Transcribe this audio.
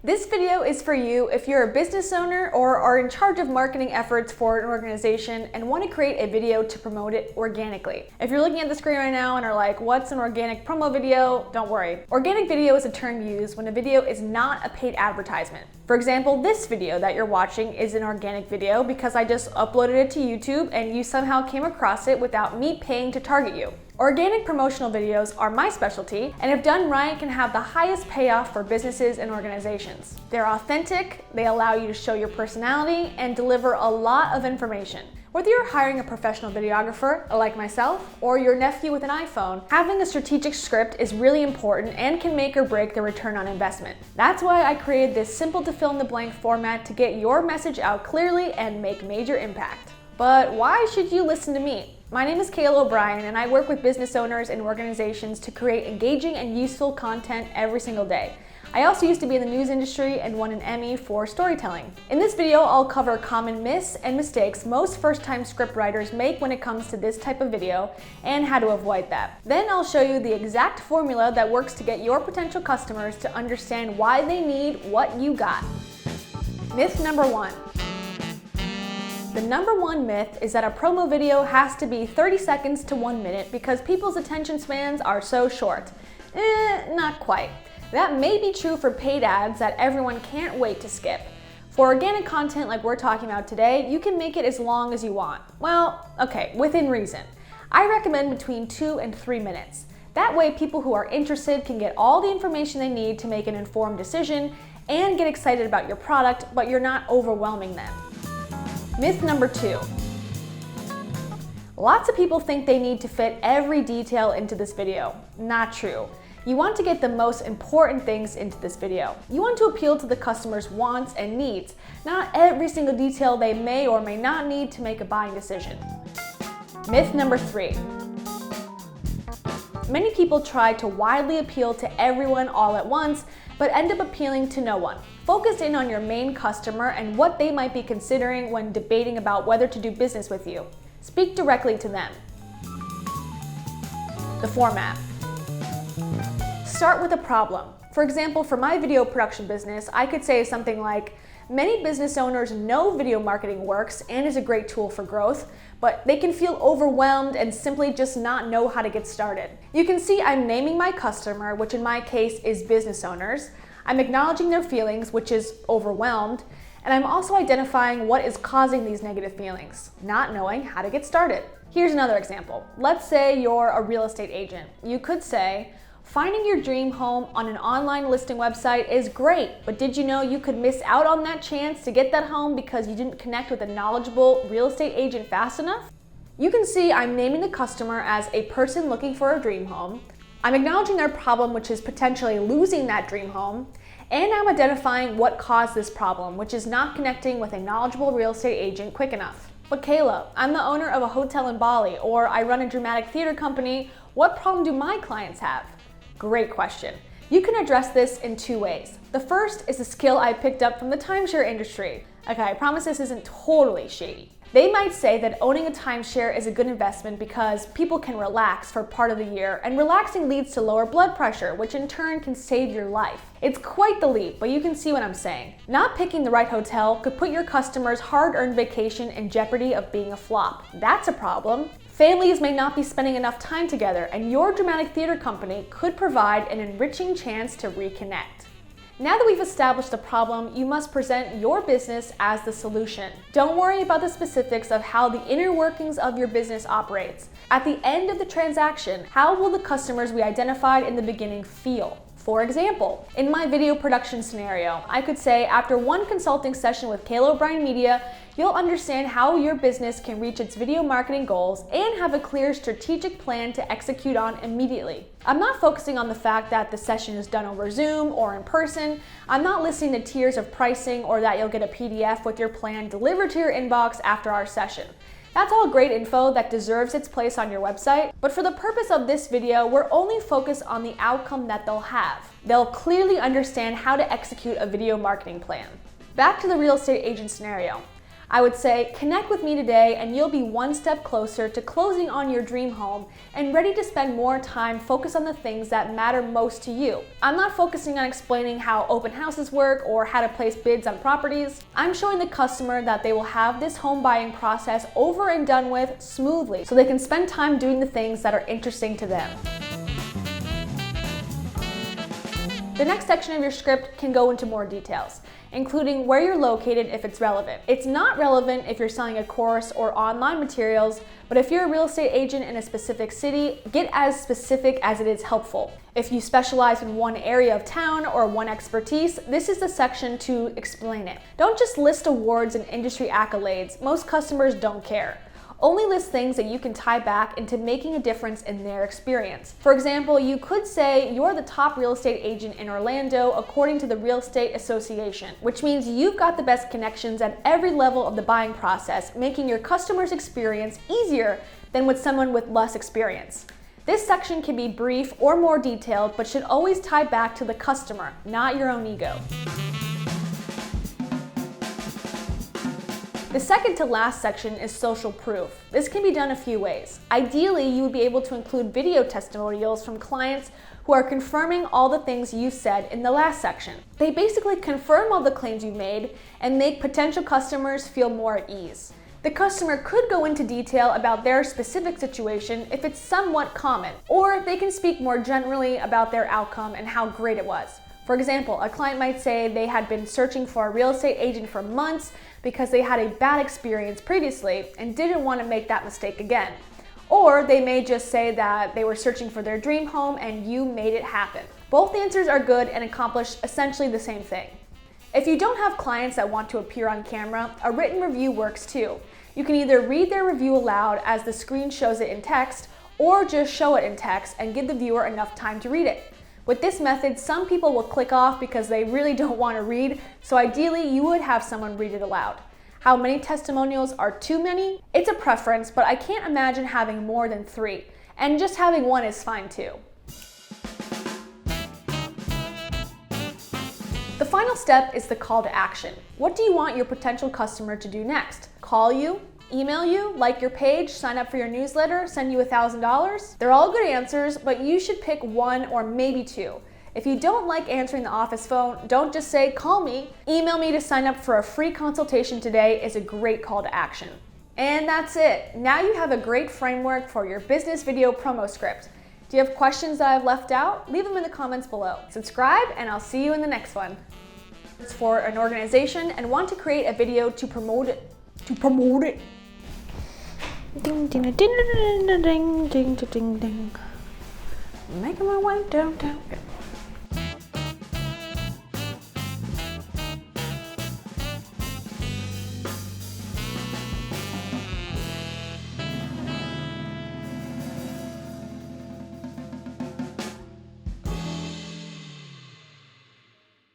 This video is for you if you're a business owner or are in charge of marketing efforts for an organization and want to create a video to promote it organically. If you're looking at the screen right now and are like, what's an organic promo video? Don't worry. Organic video is a term used when a video is not a paid advertisement. For example, this video that you're watching is an organic video because I just uploaded it to YouTube and you somehow came across it without me paying to target you. Organic promotional videos are my specialty, and if done right, can have the highest payoff for businesses and organizations. They're authentic, they allow you to show your personality, and deliver a lot of information. Whether you're hiring a professional videographer, like myself, or your nephew with an iPhone, having a strategic script is really important and can make or break the return on investment. That's why I created this simple to fill in the blank format to get your message out clearly and make major impact. But why should you listen to me? My name is Kayla O'Brien, and I work with business owners and organizations to create engaging and useful content every single day. I also used to be in the news industry and won an Emmy for storytelling. In this video, I'll cover common myths and mistakes most first-time scriptwriters make when it comes to this type of video and how to avoid that. Then I'll show you the exact formula that works to get your potential customers to understand why they need what you got. Myth number 1. The number one myth is that a promo video has to be 30 seconds to 1 minute because people's attention spans are so short. Not quite. That may be true for paid ads that everyone can't wait to skip. For organic content like we're talking about today, you can make it as long as you want. Well, okay, within reason. I recommend between 2 and 3 minutes. That way people who are interested can get all the information they need to make an informed decision and get excited about your product, but you're not overwhelming them. Myth number 2. Lots of people think they need to fit every detail into this video. Not true. You want to get the most important things into this video. You want to appeal to the customer's wants and needs, not every single detail they may or may not need to make a buying decision. Myth number 3. Many people try to widely appeal to everyone all at once, but end up appealing to no one. Focus in on your main customer and what they might be considering when debating about whether to do business with you. Speak directly to them. The format. Start with a problem. For example, for my video production business, I could say something like, many business owners know video marketing works and is a great tool for growth, but they can feel overwhelmed and simply just not know how to get started. You can see I'm naming my customer, which in my case is business owners. I'm acknowledging their feelings, which is overwhelmed, and I'm also identifying what is causing these negative feelings, not knowing how to get started. Here's another example. Let's say you're a real estate agent. You could say, finding your dream home on an online listing website is great, but did you know you could miss out on that chance to get that home because you didn't connect with a knowledgeable real estate agent fast enough? You can see I'm naming the customer as a person looking for a dream home. I'm acknowledging their problem, which is potentially losing that dream home, and I'm identifying what caused this problem, which is not connecting with a knowledgeable real estate agent quick enough. But Kayla, I'm the owner of a hotel in Bali, or I run a dramatic theater company. What problem do my clients have? Great question. You can address this in 2 ways. The first is a skill I picked up from the timeshare industry. Okay, I promise this isn't totally shady. They might say that owning a timeshare is a good investment because people can relax for part of the year, and relaxing leads to lower blood pressure, which in turn can save your life. It's quite the leap, but you can see what I'm saying. Not picking the right hotel could put your customer's hard-earned vacation in jeopardy of being a flop. That's a problem. Families may not be spending enough time together, and your dramatic theater company could provide an enriching chance to reconnect. Now that we've established the problem, you must present your business as the solution. Don't worry about the specifics of how the inner workings of your business operates. At the end of the transaction, how will the customers we identified in the beginning feel? For example, in my video production scenario, I could say after one consulting session with Kayla O'Brien Media, you'll understand how your business can reach its video marketing goals and have a clear strategic plan to execute on immediately. I'm not focusing on the fact that the session is done over Zoom or in person. I'm not listing the tiers of pricing or that you'll get a PDF with your plan delivered to your inbox after our session. That's all great info that deserves its place on your website, but for the purpose of this video, we're only focused on the outcome that they'll have. They'll clearly understand how to execute a video marketing plan. Back to the real estate agent scenario. I would say connect with me today and you'll be one step closer to closing on your dream home and ready to spend more time focused on the things that matter most to you. I'm not focusing on explaining how open houses work or how to place bids on properties. I'm showing the customer that they will have this home buying process over and done with smoothly so they can spend time doing the things that are interesting to them. The next section of your script can go into more details, including where you're located if it's relevant. It's not relevant if you're selling a course or online materials, but if you're a real estate agent in a specific city, get as specific as it is helpful. If you specialize in one area of town or one expertise, this is the section to explain it. Don't just list awards and industry accolades. Most customers don't care. Only list things that you can tie back into making a difference in their experience. For example, you could say you're the top real estate agent in Orlando according to the Real Estate Association, which means you've got the best connections at every level of the buying process, making your customer's experience easier than with someone with less experience. This section can be brief or more detailed, but should always tie back to the customer, not your own ego. The second to last section is social proof. This can be done a few ways. Ideally, you would be able to include video testimonials from clients who are confirming all the things you said in the last section. They basically confirm all the claims you made and make potential customers feel more at ease. The customer could go into detail about their specific situation if it's somewhat common, or they can speak more generally about their outcome and how great it was. For example, a client might say they had been searching for a real estate agent for months because they had a bad experience previously and didn't want to make that mistake again. Or they may just say that they were searching for their dream home and you made it happen. Both answers are good and accomplish essentially the same thing. If you don't have clients that want to appear on camera, a written review works too. You can either read their review aloud as the screen shows it in text, or just show it in text and give the viewer enough time to read it. With this method, some people will click off because they really don't want to read, so ideally you would have someone read it aloud. How many testimonials are too many? It's a preference, but I can't imagine having more than 3, and just having 1 is fine too. The final step is the call to action. What do you want your potential customer to do next? Call you? Email you, like your page, sign up for your newsletter, send you $1,000? They're all good answers, but you should pick 1 or maybe 2. If you don't like answering the office phone, don't just say, call me. Email me to sign up for a free consultation today is a great call to action. And that's it. Now you have a great framework for your business video promo script. Do you have questions that I've left out? Leave them in the comments below. Subscribe, and I'll see you in the next one. It's for an organization and want to create a video to promote it. Ding ding ding ding ding ding ding ding ding. Making my way downtown.